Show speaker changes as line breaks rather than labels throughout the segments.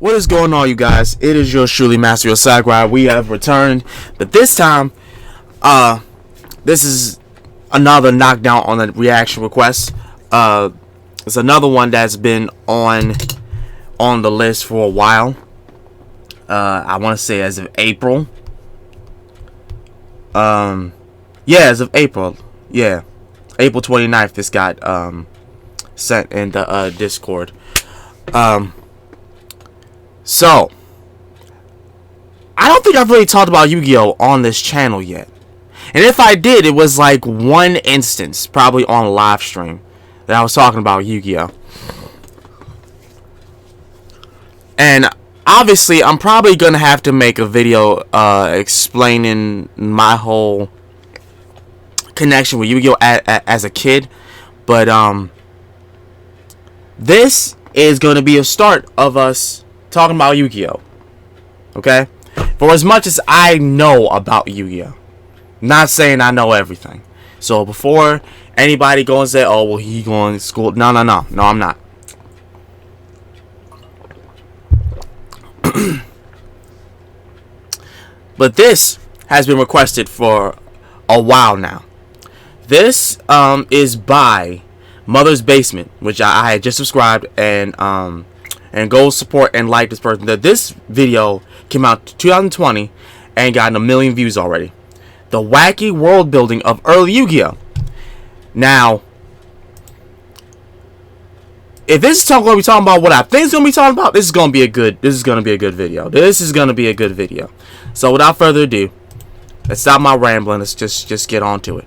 What is going on, you guys? It is yours truly, Master of Sakurai. We have returned, but this time, this is another knockdown on a reaction request. It's another one that's been on the list for a while. I want to say as of April. Yeah, as of April. Yeah, April 29th. This got sent in the Discord. So, I don't think I've really talked about Yu-Gi-Oh! On this channel yet. And if I did, it was like one instance, probably on a live stream, that I was talking about Yu-Gi-Oh! And obviously, I'm probably going to have to make a video explaining my whole connection with Yu-Gi-Oh! As a kid. But this is going to be a start of us talking about Yu-Gi-Oh! Okay? For as much as I know about Yu-Gi-Oh! Not saying I know everything. So before anybody go and say, oh, well, he going to school. No, I'm not. But this has been requested for a while now. This is by Mother's Basement, which I had just subscribed and go support and like this person. This video came out 2020 and got 1 million views already. The Wacky world building of early Yu-Gi-Oh! Now, if this is going to be talking about what I think it's going to be talking about, this is going to be a good video. So without further ado, let's stop my rambling. Let's just get on to it.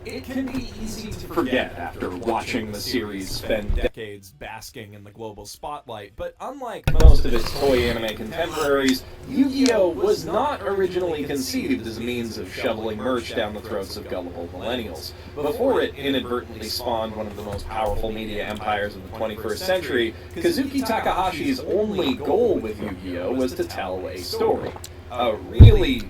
It can be easy to forget after watching the series spend decades basking in the global spotlight, but unlike most of its toy anime contemporaries, Yu-Gi-Oh! Was not originally conceived as a means of shoveling merch down the throats of gullible millennials. Before it inadvertently spawned one of the most powerful media empires of the 21st century, Kazuki Takahashi's only goal with Yu-Gi-Oh! Was to tell a story. A really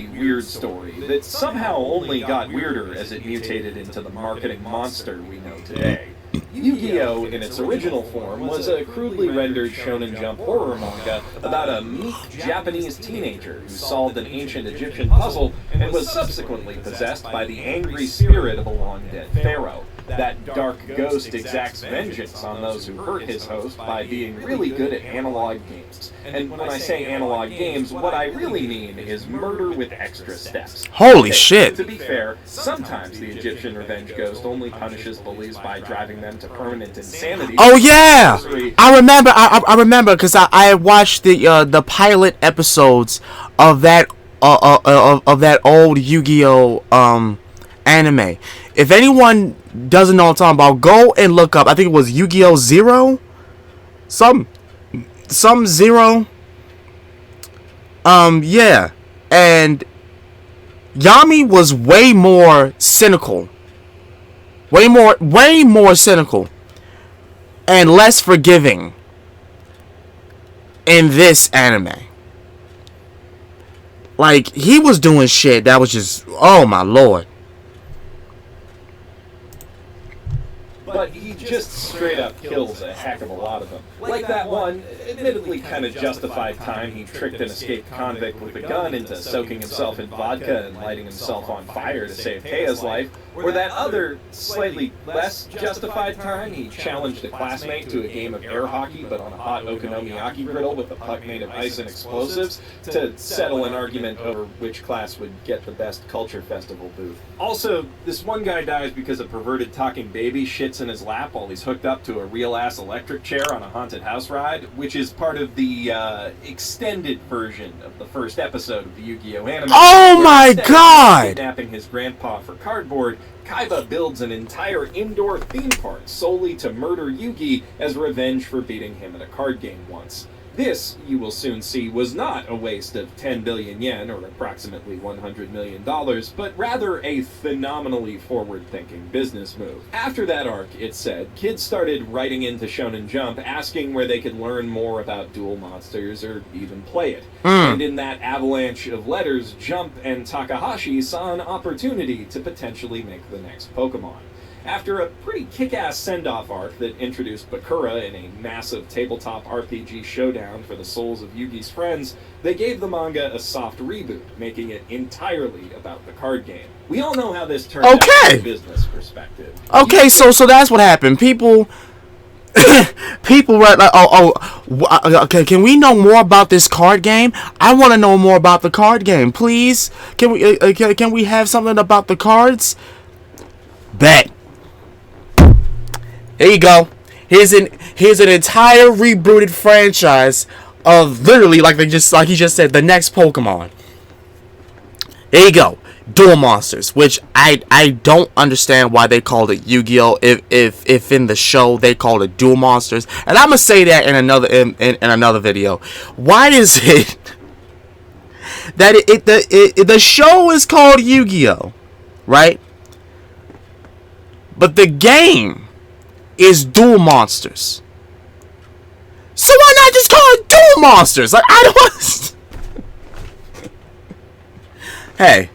weird story that somehow only got weirder as it mutated into the marketing monster we know today. Yu-Gi-Oh! In its original form was a crudely rendered Shonen Jump horror manga about a meek Japanese teenager who solved an ancient Egyptian puzzle and was subsequently possessed by the angry spirit of a long-dead pharaoh. That dark ghost exacts vengeance on those who hurt his host by being really good at analog games. And when I say analog games, what I really mean is murder with extra steps.
Holy shit!
To be fair, sometimes the Egyptian revenge ghost only punishes bullies by driving them to permanent insanity.
Oh yeah! I remember because I had watched the pilot episodes of that old Yu-Gi-Oh! Anime. If anyone doesn't know what I'm talking about, go and look up. I think it was Yu-Gi-Oh! Zero? Some Zero? Yeah. And Yami was way more cynical. Way more cynical. And less forgiving in this anime. Like, he was doing shit that was just, oh my lord.
But he just straight up kills a heck of a lot of them. Like that one, admittedly kind of justified time he tricked an escaped convict with a gun into soaking himself in vodka and lighting himself on fire to save Keia's life, or that other, slightly less justified time he challenged a classmate to a game of air hockey but on a hot okonomiyaki griddle with a puck made of ice and explosives to settle an argument over which class would get the best culture festival booth. Also, this one guy dies because a perverted talking baby shits in his lap while he's hooked up to a real-ass electric chair on a haunted house ride, which is part of the extended version of the first episode of the Yu-Gi-Oh! Anime.
Oh my god!
Kidnapping his grandpa for cardboard, Kaiba builds an entire indoor theme park solely to murder Yugi as revenge for beating him at a card game once. This, you will soon see, was not a waste of 10 billion yen, or approximately $100 million, but rather a phenomenally forward-thinking business move. After that arc, it's said, kids started writing into Shonen Jump asking where they could learn more about duel monsters or even play it. And in that avalanche of letters, Jump and Takahashi saw an opportunity to potentially make the next Pokemon. After a pretty kick-ass send-off arc that introduced Bakura in a massive tabletop RPG showdown for the souls of Yugi's friends, they gave the manga a soft reboot, making it entirely about the card game. We all know how this turned out from a business perspective.
Okay, so that's what happened. People were like, okay, can we know more about this card game? I want to know more about the card game, please. Can we have something about the cards? Bet. There you go. Here's an entire rebooted franchise of literally like he just said, the next Pokemon. There you go. Duel Monsters, which I don't understand why they called it Yu-Gi-Oh! If in the show they called it Duel Monsters, and I'm gonna say that in another video. Why is it that the show is called Yu-Gi-Oh, right? But the game is Duel Monsters. So why not just call it Duel Monsters? Like, I don't. Hey.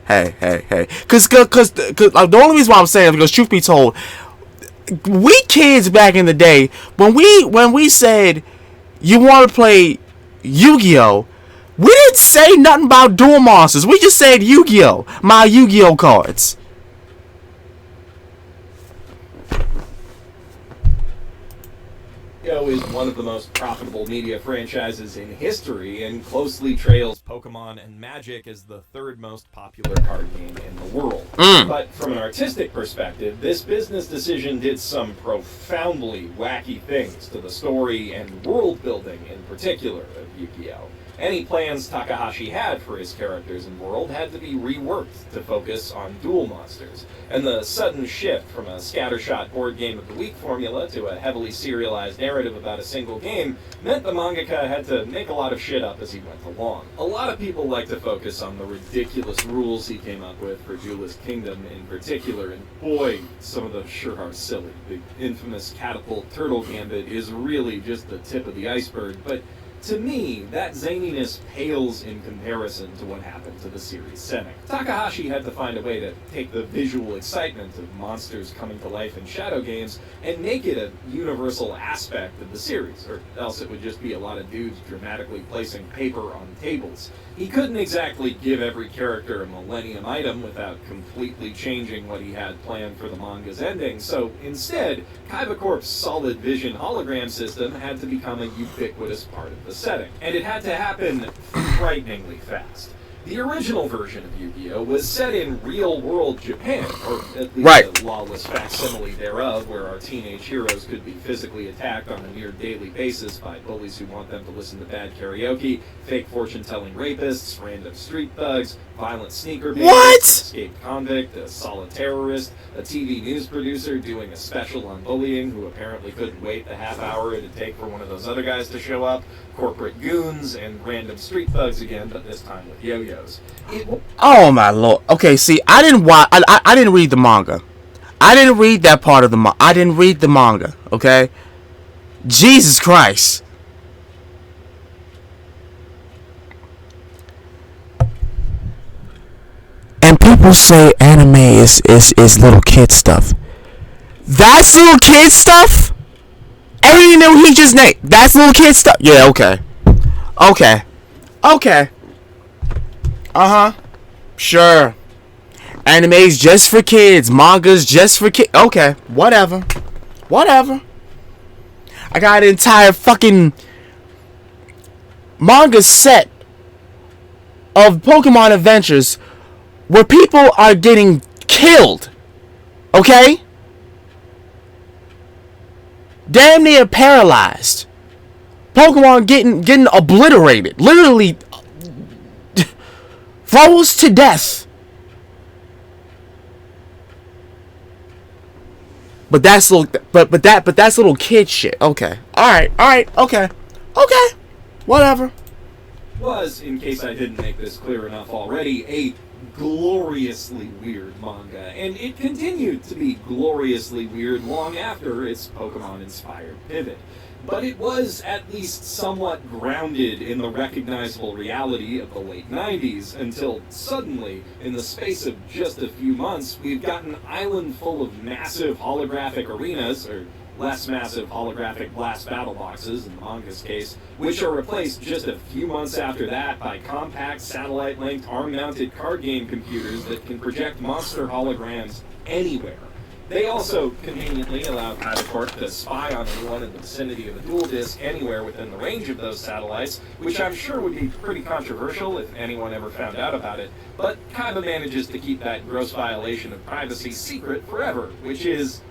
Cause the only reason why I'm saying it, because truth be told, we kids back in the day, when we said you want to play Yu-Gi-Oh, we didn't say nothing about Duel Monsters. We just said Yu-Gi-Oh, my Yu-Gi-Oh cards.
Yu-Gi-Oh! Is one of the most profitable media franchises in history and closely trails Pokemon and Magic as the third most popular card game in the world. But from an artistic perspective, this business decision did some profoundly wacky things to the story and world building in particular of Yu-Gi-Oh! Any plans Takahashi had for his characters and world had to be reworked to focus on Duel Monsters, and the sudden shift from a scattershot board game of the week formula to a heavily serialized narrative about a single game meant the mangaka had to make a lot of shit up as he went along. A lot of people like to focus on the ridiculous rules he came up with for Duelist Kingdom in particular, and boy, some of those sure are silly. The infamous Catapult Turtle Gambit is really just the tip of the iceberg, but to me, that zaniness pales in comparison to what happened to the series setting. Takahashi had to find a way to take the visual excitement of monsters coming to life in shadow games and make it a universal aspect of the series, or else it would just be a lot of dudes dramatically placing paper on tables. He couldn't exactly give every character a Millennium item without completely changing what he had planned for the manga's ending, so instead, Kaiba Corp's solid vision hologram system had to become a ubiquitous part of the setting, and it had to happen frighteningly fast. The original version of Yu-Gi-Oh! Was set in real-world Japan, or at least a lawless facsimile thereof, where our teenage heroes could be physically attacked on a near daily basis by bullies who want them to listen to bad karaoke, fake fortune-telling rapists, random street thugs, violent sneaker bandits, escaped convict, a solid terrorist, a TV news producer doing a special on bullying who apparently couldn't wait the half hour it'd take for one of those other guys to show up, corporate goons, and random street thugs again, but this time with yo-yos.
Oh my lord. Okay, see, I didn't read the manga. I didn't read that part of the manga. I didn't read the manga, okay? Jesus Christ. And people say anime is little kid stuff. That's little kid stuff? Everything that he just named, that's little kid stuff? Yeah, okay. Okay. Uh-huh. Sure. Anime's just for kids. Manga's just for kids. Okay. Whatever. I got an entire fucking manga set of Pokemon adventures where people are getting killed. Okay? Damn near paralyzed. Pokemon getting obliterated. Literally froze to death. But that's little kid shit. Okay. Alright, okay. Whatever.
Was, in case I didn't make this clear enough already, a gloriously weird manga, and it continued to be gloriously weird long after its Pokemon-inspired pivot. but it was at least somewhat grounded in the recognizable reality of the late 90s, until suddenly, in the space of just a few months, we've got an island full of massive holographic arenas, or less massive holographic blast battle boxes in the manga's case, which are replaced just a few months after that by compact satellite-linked ARM-mounted card game computers that can project monster holograms anywhere. They also conveniently allow Kaiba Corp to spy on anyone in the vicinity of a dual disc anywhere within the range of those satellites, which I'm sure would be pretty controversial if anyone ever found out about it, but Kaiba manages to keep that gross violation of privacy secret forever, which is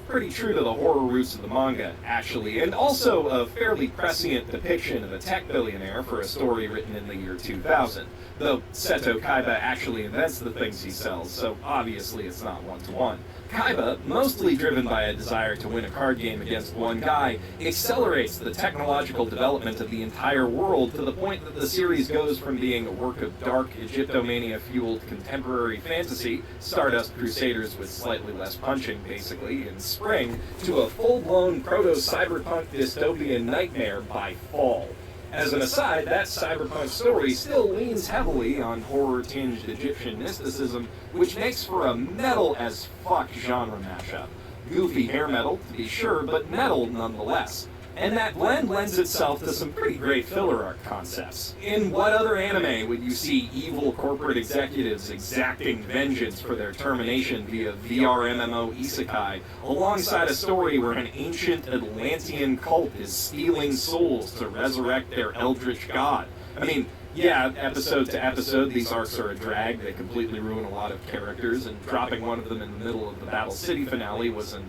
pretty true to the horror roots of the manga, actually, and also a fairly prescient depiction of a tech billionaire for a story written in the year 2000. Though Seto Kaiba actually invents the things he sells, so obviously it's not one-to-one. Kaiba, mostly driven by a desire to win a card game against one guy, accelerates the technological development of the entire world to the point that the series goes from being a work of dark Egyptomania-fueled contemporary fantasy, Stardust Crusaders with slightly less punching, basically, in spring, to a full-blown proto-cyberpunk dystopian nightmare by fall. As an aside, that cyberpunk story still leans heavily on horror-tinged Egyptian mysticism, which makes for a metal-as-fuck genre mashup. Goofy hair metal, to be sure, but metal nonetheless. And that blend lends itself to some pretty great filler arc concepts. In what other anime would you see evil corporate executives exacting vengeance for their termination via VR MMO isekai, alongside a story where an ancient Atlantean cult is stealing souls to resurrect their eldritch god? I mean, yeah, episode to episode, these arcs are a drag. They completely ruin a lot of characters, and dropping one of them in the middle of the Battle City finale was an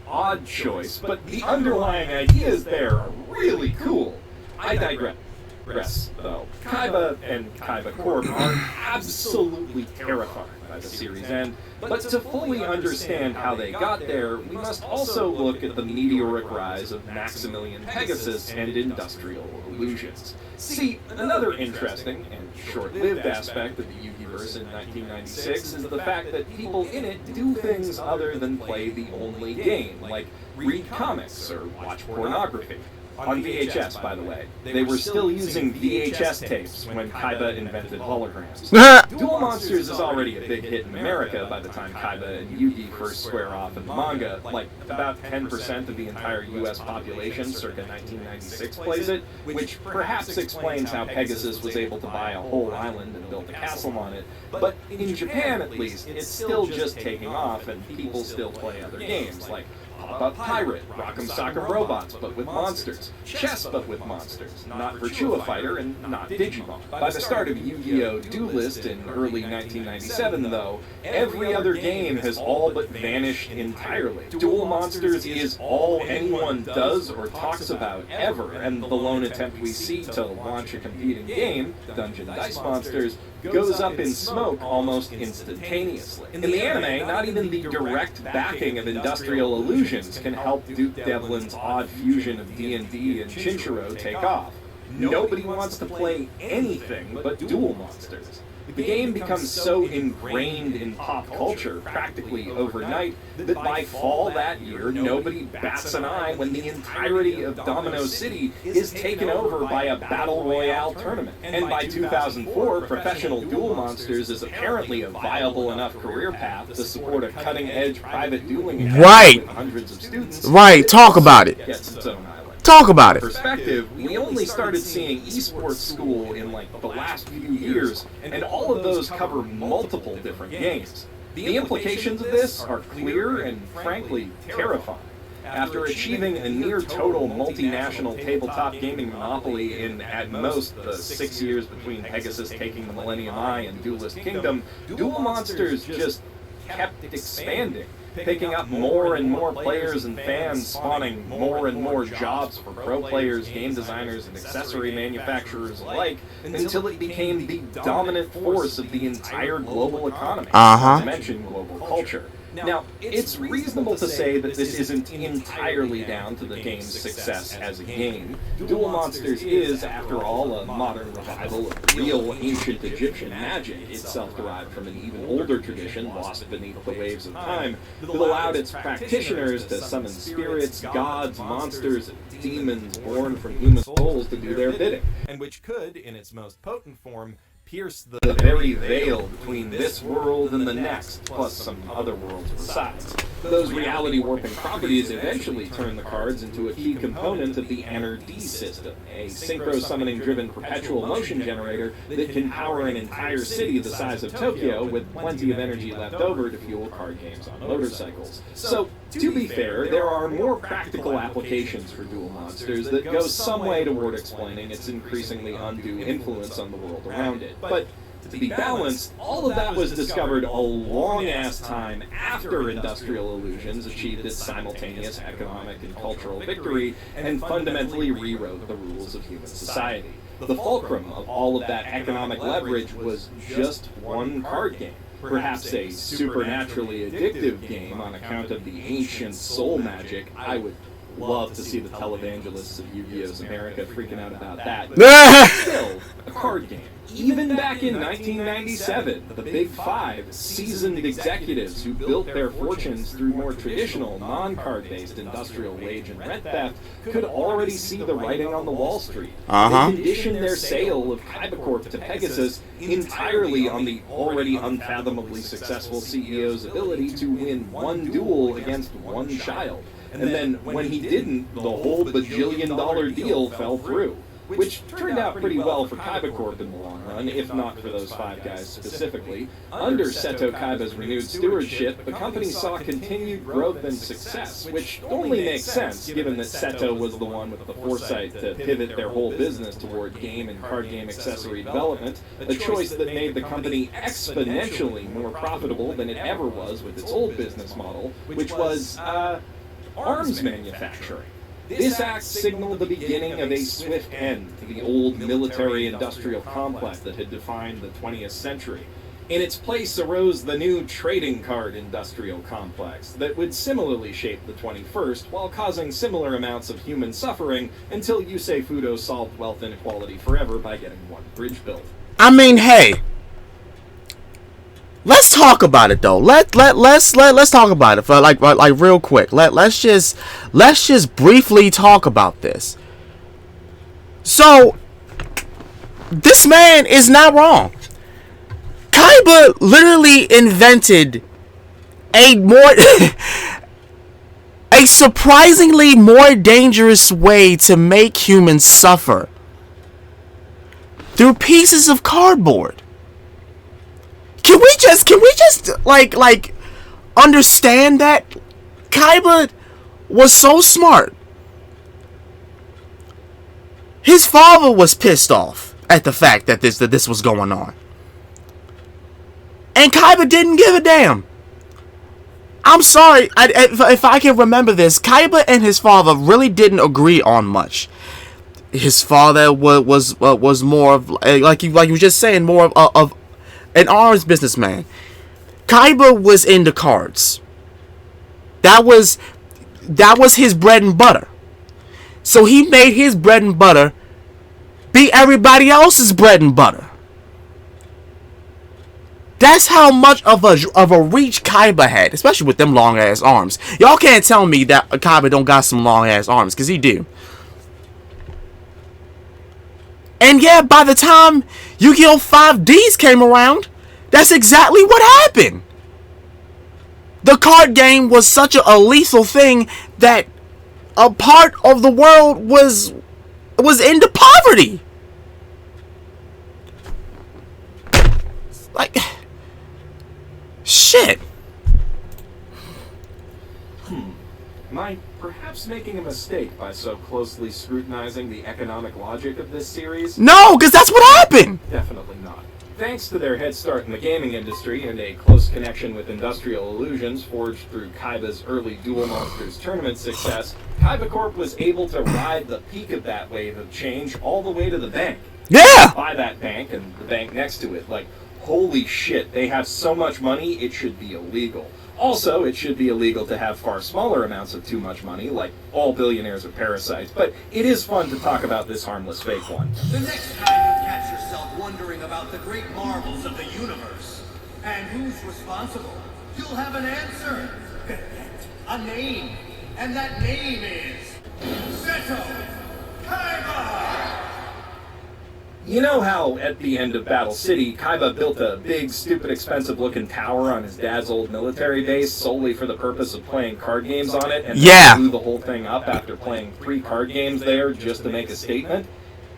odd choice, but the underlying ideas there are really cool. I digress, though. Kaiba and Kaiba Corp are absolutely terrifying by the series end, but to fully understand how they got there, we must also look at the meteoric rise of Maximilian Pegasus and industrial illusions. See, another interesting and short-lived aspect of the Yugiverse in 1996 is the fact that people in it do things other than play the only game, like read comics or watch pornography. On VHS, by the way. They were still using VHS tapes when Kaiba invented holograms. Duel Monsters is already a big hit in America by the time Kaiba and Yugi first square off in the manga. Like, about 10% of the entire US population, circa 1996, plays it, which perhaps explains how Pegasus was able to buy a whole island and build a castle on it. But in Japan, at least, it's still just taking off, and people still play other games, like Pop-Up Pirate, Rock'em Sock'em Robots, but with monsters, Chess, but with monsters, not Virtua Fighter, and not Digimon. By the start of Yu-Gi-Oh! Duelist in early 1997, though, every other game has all but vanished entirely. Duel Monsters is all anyone does or talks about ever, and the lone attempt we see to launch a competing game, Dungeon Dice Monsters, goes up in smoke almost instantaneously. In the anime, not even the direct backing of Industrial Illusions can help Duke Devlin's odd fusion of D&D and Chinchiro take off. Nobody wants to play anything but Duel Monsters. The game becomes so ingrained in pop culture practically overnight that by fall that year, nobody bats an eye when the entirety of Domino City is taken over by a Battle Royale tournament. And by 2004, professional Duel Monsters is apparently a viable enough career path to support a cutting-edge private dueling academy with hundreds of students.
Right, talk about it.
Gets its own island.
Talk about it.
Perspective, we only started seeing esports school in like the last few years, and all of those cover multiple different games. The implications of this are clear and frankly terrifying. After achieving a near-total multinational tabletop gaming monopoly in, at most, the 6 years between Pegasus taking the Millennium Eye and Duelist Kingdom, Duel Monsters just kept expanding, picking up more and more players and fans, spawning more and more jobs for pro players, game designers, and accessory manufacturers alike, until it became the dominant force of the entire global economy, not to mention global culture. Now, it's reasonable to say that this isn't entirely down to the game's success as a game. Duel Monsters is, after all, a modern revival of real ancient Egyptian magic, itself derived from an even older tradition lost beneath the waves of time, that allowed its practitioners to summon spirits, gods, monsters, and demons born from human souls to do their bidding, and which could, in its most potent form, pierce the very veil between this world and the next, plus some other worlds besides. Those reality warping properties eventually turn the cards into a key component of the NRD system, a synchro-summoning driven perpetual motion generator that can power an entire city the size of Tokyo with plenty of energy left over to fuel card games on motorcycles. So, to be fair, there are more practical applications for Duel Monsters that go some way toward explaining its increasingly undue influence on the world around it. But to be balanced, all of that was discovered a long-ass time after Industrial Illusions achieved its simultaneous economic and cultural victory and fundamentally rewrote the rules of human society. The fulcrum of all of that economic leverage was just one card game. Perhaps a supernaturally addictive game on account of the ancient soul magic. I would love to see the televangelists of Yu-Gi-Oh's America freaking out about that. But still, a card game. Even back in 1997, the Big Five, seasoned executives who built their fortunes through more traditional, non-card-based industrial wage and rent theft could already see the writing on the Wall Street. They conditioned their sale of Kaiba Corp to Pegasus entirely on the already unfathomably successful CEO's ability to win one duel against one child. And then, when he didn't, the whole bajillion-dollar deal fell through. Which turned out pretty well for Kaiba Corp in the long run, if not for those five guys specifically. Under Seto Kaiba's renewed stewardship, the company saw continued growth and success, which only makes sense given that Seto was the one with the foresight to pivot their whole business toward game and card game accessory development, a choice that made the company exponentially more profitable than it ever was with its old business model, which was, arms manufacturing. This act signaled the beginning of a swift end to the old military-industrial complex that had defined the 20th century. In its place arose the new trading card industrial complex that would similarly shape the 21st while causing similar amounts of human suffering until Yusei Fudo solved wealth inequality forever by getting one bridge built.
I mean, hey. Let's talk about it though. Let's talk about it for like real quick. Let's just briefly talk about this. So this man is not wrong. Kaiba literally invented a surprisingly more dangerous way to make humans suffer through pieces of cardboard. Can we just like understand that Kaiba was so smart? His father was pissed off at the fact that this was going on, and Kaiba didn't give a damn. I'm sorry, if I can remember this, Kaiba and his father really didn't agree on much. His father was more of like you were just saying, more of an arms businessman. Kaiba was into cards. That was his bread and butter. So he made his bread and butter be everybody else's bread and butter. That's how much of a reach Kaiba had, especially with them long ass arms. Y'all can't tell me that Kaiba don't got some long ass arms, cause he do. And yeah, by the time Yu-Gi-Oh! 5Ds came around, that's exactly what happened. The card game was such a lethal thing that a part of the world was into poverty. Like, shit.
Am I perhaps making a mistake by so closely scrutinizing the economic logic of this series?
No, because that's what happened.
Definitely not. Thanks to their head start in the gaming industry and a close connection with Industrial Illusions forged through Kaiba's early Duel Monsters tournament success, Kaiba Corp was able to ride the peak of that wave of change all the way to the bank.
Yeah!
Buy that bank and the bank next to it. Like, holy shit, they have so much money, it should be illegal. Also, it should be illegal to have far smaller amounts of too much money, like all billionaires are parasites, but it is fun to talk about this harmless fake one.
The next time you catch yourself wondering about the great marvels of the universe, and who's responsible, you'll have an answer. A name. And that name is... Seto Kaiba!
You know how, at the end of Battle City, Kaiba built a big, stupid, expensive-looking tower on his dad's old military base solely for the purpose of playing card games on it, and
Yeah.
blew the whole thing up after playing 3 card games there just to make a statement?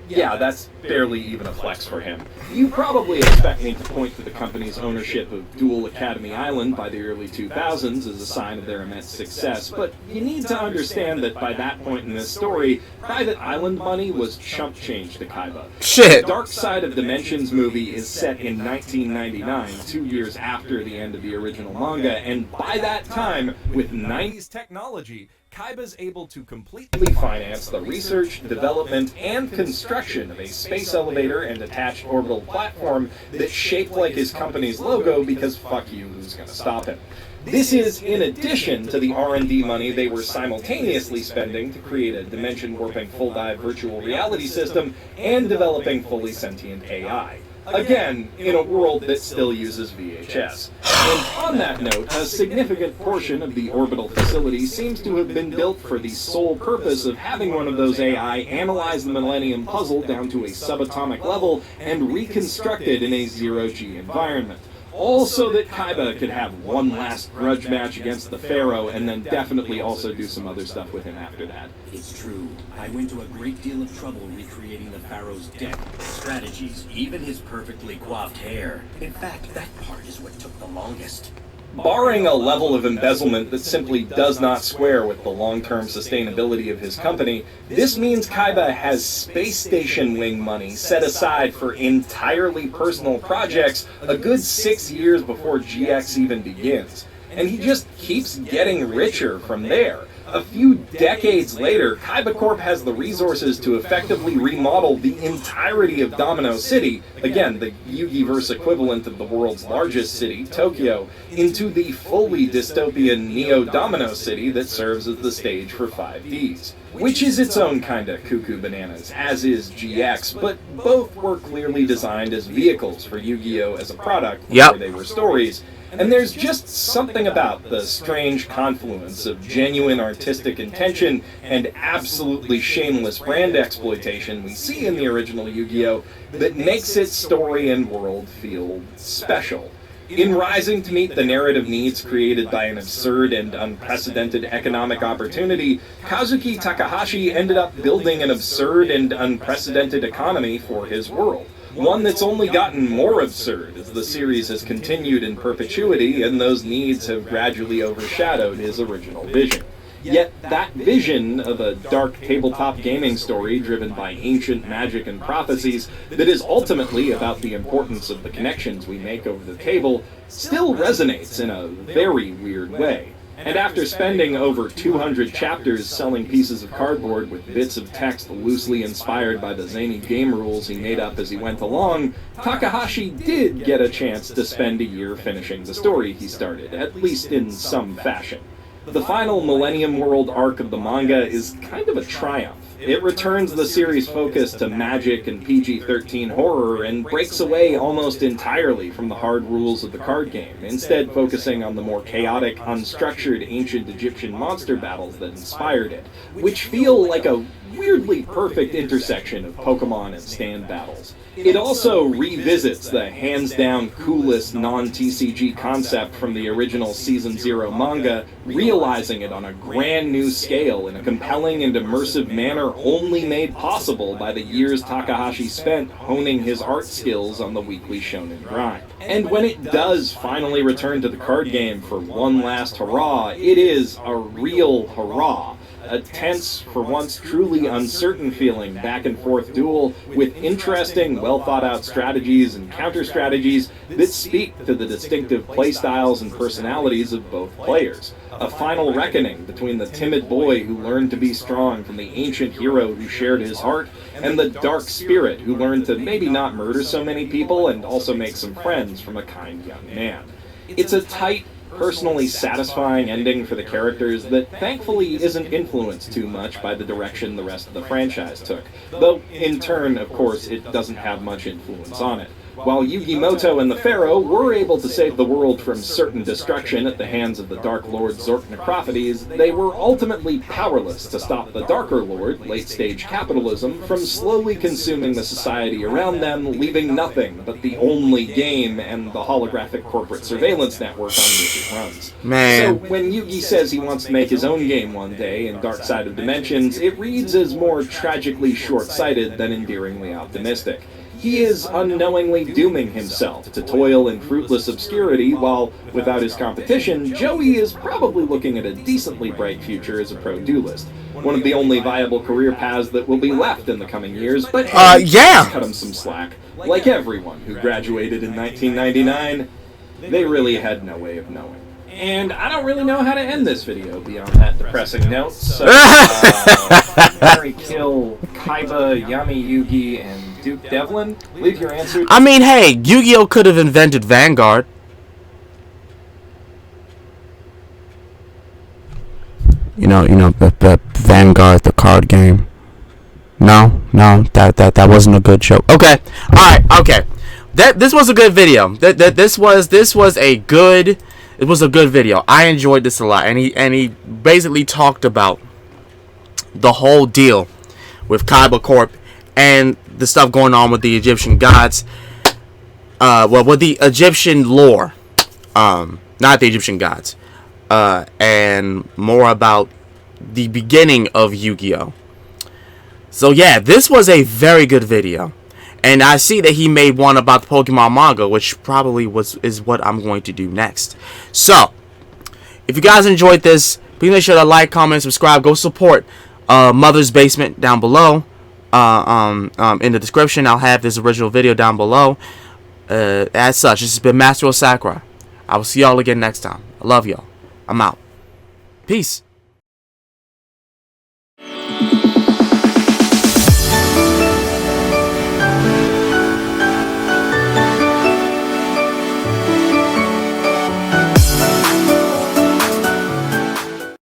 Yeah, that's barely even a flex for him. You probably expect me to point to the company's ownership of Dual Academy Island by the early 2000s as a sign of their immense success, but you need to understand that by that point in this story, private island money was chump change to Kaiba.
Shit.
The Dark Side of Dimensions movie is set in 1999, 2 years after the end of the original manga, and by that time, with 90s technology, Kaiba's able to completely finance the research, development, and construction of a space elevator and attached orbital platform that's shaped like his company's logo because fuck you, who's gonna stop him? This is in addition to the R&D money they were simultaneously spending to create a dimension-warping full-dive virtual reality system and developing fully sentient AI. Again, in a world that still uses VHS. And on that note, a significant portion of the orbital facility seems to have been built for the sole purpose of having one of those AI analyze the Millennium Puzzle down to a subatomic level and reconstruct it in a zero-G environment. All so that Kaiba could have one last grudge match against the Pharaoh and then definitely also do some other stuff with him after that.
It's true. I went to a great deal of trouble recreating the Pharaoh's deck, strategies, even his perfectly coiffed hair. In fact, that part is what took the longest.
Barring a level of embezzlement that simply does not square with the long-term sustainability of his company, this means Kaiba has space station wing money set aside for entirely personal projects a good 6 years before GX even begins. And he just keeps getting richer from there. A few decades later, Kaiba Corp has the resources to effectively remodel the entirety of Domino City, again, the Yugioh equivalent of the world's largest city, Tokyo, into the fully dystopian Neo-Domino City that serves as the stage for 5Ds. Which is its own kind of cuckoo bananas, as is GX, but both were clearly designed as vehicles for Yu-Gi-Oh! As a product before they were stories. And there's just something about the strange confluence of genuine artistic intention and absolutely shameless brand exploitation we see in the original Yu-Gi-Oh! That makes its story and world feel special. In rising to meet the narrative needs created by an absurd and unprecedented economic opportunity, Kazuki Takahashi ended up building an absurd and unprecedented economy for his world. One that's only gotten more absurd as the series has continued in perpetuity and those needs have gradually overshadowed his original vision. Yet that vision of a dark tabletop gaming story driven by ancient magic and prophecies that is ultimately about the importance of the connections we make over the table still resonates in a very weird way. And after spending over 200 chapters selling pieces of cardboard with bits of text loosely inspired by the zany game rules he made up as he went along, Takahashi did get a chance to spend a year finishing the story he started, at least in some fashion. The final Millennium World arc of the manga is kind of a triumph. It returns the series' focus to magic and PG-13 horror and breaks away almost entirely from the hard rules of the card game, instead focusing on the more chaotic, unstructured ancient Egyptian monster battles that inspired it, which feel like a weirdly perfect intersection of Pokemon and stand battles. It also revisits the hands-down coolest non-TCG concept from the original Season 0 manga, realizing it on a grand new scale in a compelling and immersive manner only made possible by the years Takahashi spent honing his art skills on the weekly shonen grind. And when it does finally return to the card game for one last hurrah, it is a real hurrah. A tense, for once truly uncertain feeling back-and-forth duel with interesting, well-thought-out strategies and counter-strategies that speak to the distinctive playstyles and personalities of both players. A final reckoning between the timid boy who learned to be strong from the ancient hero who shared his heart, and the dark spirit who learned to maybe not murder so many people and also make some friends from a kind young man. It's a tight, personally satisfying ending for the characters that thankfully isn't influenced too much by the direction the rest of the franchise took, though in turn, of course, it doesn't have much influence on it. While Yugimoto and the Pharaoh were able to save the world from certain destruction at the hands of the Dark Lord Zork Necrophates, they were ultimately powerless to stop the Darker Lord, late-stage capitalism, from slowly consuming the society around them, leaving nothing but the only game and the holographic corporate surveillance network on which it runs.
Man.
So when Yugi says he wants to make his own game one day in Dark Side of Dimensions, it reads as more tragically short-sighted than endearingly optimistic. He is unknowingly dooming himself to toil in fruitless obscurity, while, without his competition, Joey is probably looking at a decently bright future as a pro duelist. One of the only viable career paths that will be left in the coming years, but
yeah!
Cut him some slack. Like everyone who graduated in 1999, they really had no way of knowing. And I don't really know how to end this video beyond that depressing note, so Mary kill Kaiba, Yami Yugi, and Duke Devlin. Leave your answer.
I mean, hey, Yu-Gi-Oh could have invented Vanguard. You know, the Vanguard, the card game. No, that wasn't a good show. Okay, all right, okay. This was a good video. This was a good. It was a good video. I enjoyed this a lot, and he basically talked about the whole deal with Kaiba Corp and the stuff going on with the Egyptian gods. With the Egyptian lore, not the Egyptian gods, and more about the beginning of Yu-Gi-Oh. So yeah, this was a very good video. And I see that he made one about the Pokemon manga, which probably is what I'm going to do next. So, if you guys enjoyed this, please make sure to like, comment, subscribe. Go support Mother's Basement down below. In the description, I'll have this original video down below. As such, this has been Master of Sakurai. I will see y'all again next time. I love y'all. I'm out. Peace.